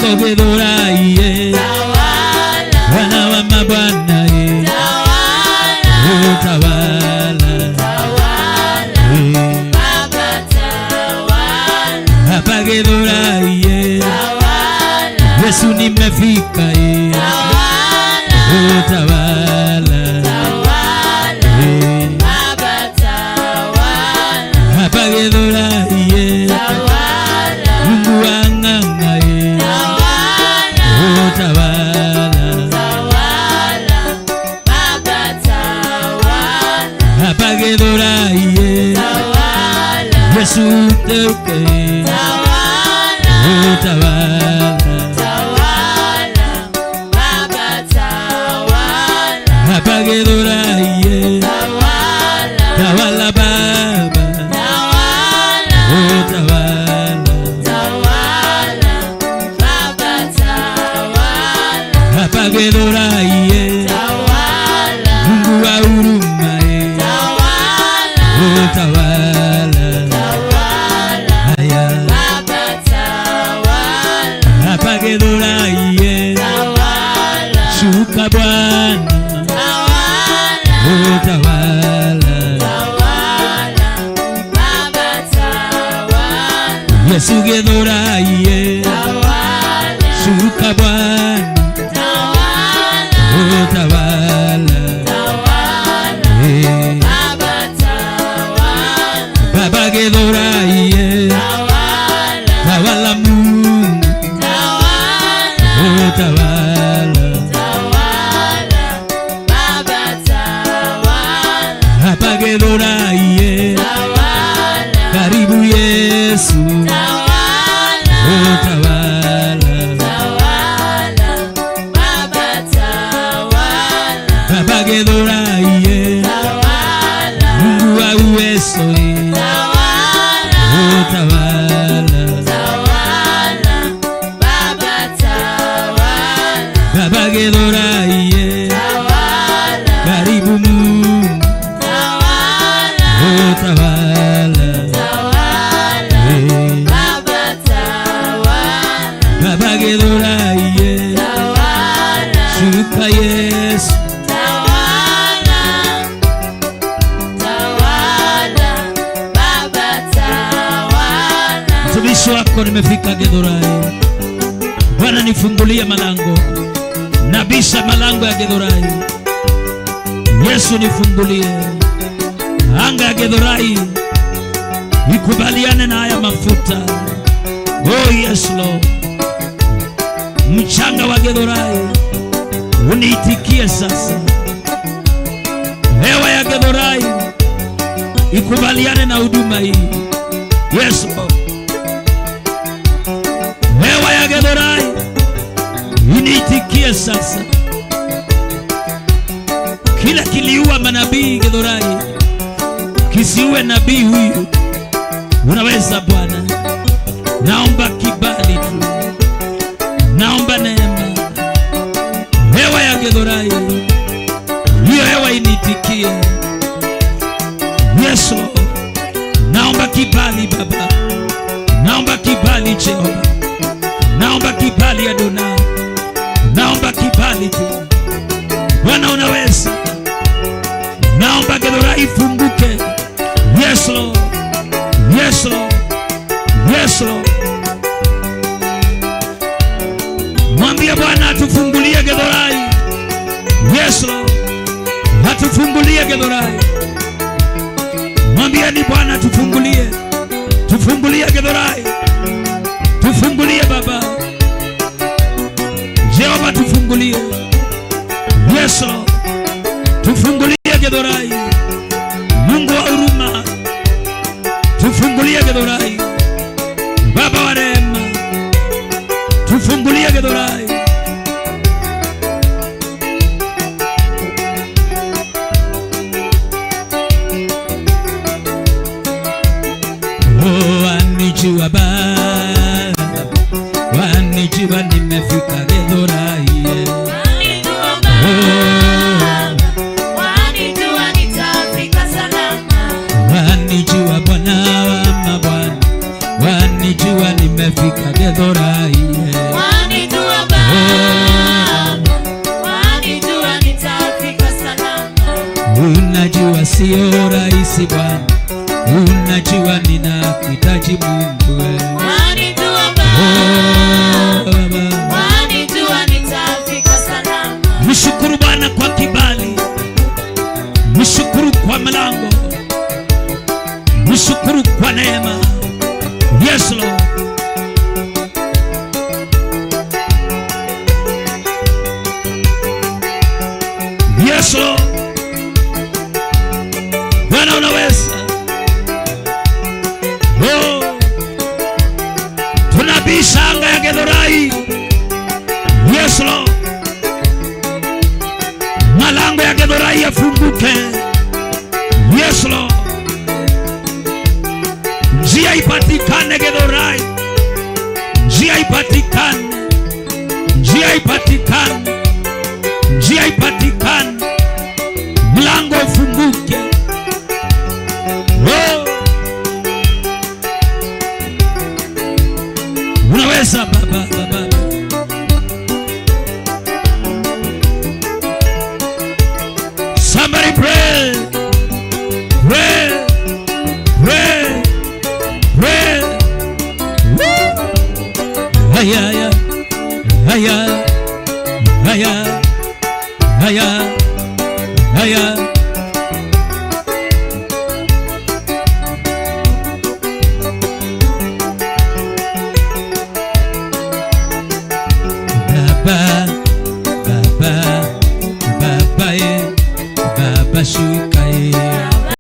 wako Githurai, Bwana wa mabwana, tawala hapa Githurai, Yesu nimefika, tawala hapa Githurai, Mungu wang'ang'a, tawala hapa Githurai, Yesu teuke, tawala hapa Githurai, tawala Baba, tawala hapa Githurai, Mungu wa huruma, tawala hapa Githurai, shuka Bwana, tawala Yesu Githurai, shuka Bwana, tawala Baba Githurai, tawala Mungu, tawala hapa Githurai, karibu Yesu, tawala hapa Githurai, Mungu wa uwezo, tawala hapa Githurai, karibu Mungu, tawala hapa Githurai, shuka Yesu, mtumishi wako nimefika Githurai, Bwana nifungulie malango, nabisha malango ya Githurai, Yesu nifungulie, anga ya Githurai ikubaliane na haya mafuta, oh yes Lord, mchanga wa Githurai uniitikie sasa, hewa ya Githurai ikubaliane na huduma hii, yes Lord, hewa ya Githurai uniitikie sasa, kila kiliua manabii Githurai kisiue nabii huyu, unaweza Bwana, naomba kibali tu, naomba neema, hewa ya Githurai hiyo hewa initikie, Yesu, naomba kibali Baba, naomba kibali Jehova, naomba kibali Adonai, naomba kibali tu Bwana, unaweza, naomba Githurai ifunguke, yes Lord, yes Lord, yes Lord, mwambie Bwana atufungulie Githurai, yes Lord, atufungulie Githurai, mwambie ni Bwana tufungulie, tufungulie Githurai, tufungulie Baba Jehova, tufungulie, yes Lord, tufungulie Githurai, Mungu wa huruma, tufungulie Githurai, Baba wa rehema, tufungulie Githurai, oh anijua Baba, wanijua nimefika Githurai, wanijua nitafika salama, wanijua Bwana wa mabwana, wanijua nimefika Githurai, sio rahisi Bwana, unajua ninakuhitaji Mungu wewe. Wanijua Baba, wanijua nitafika salama. Mshukuru Bwana kwa kibali, mshukuru kwa mlango, mshukuru kwa neema. Yes Lord. Yes Lord. Bwana unaweza. Oh. Tunabisha anga ya Githurai. Yes Lord. Malango ya Githurai yafunguke. Yes Lord. Njia ipatikane Githurai. Njia ipatikane. Njia ipatikane. Njia ipatikane. Mlango ufunguke. Oh. Unaweza Baba, Baba. Somebody pray. Pray. Pray. Pray. Haya, haya. Haya. Haya. Haya. Haya.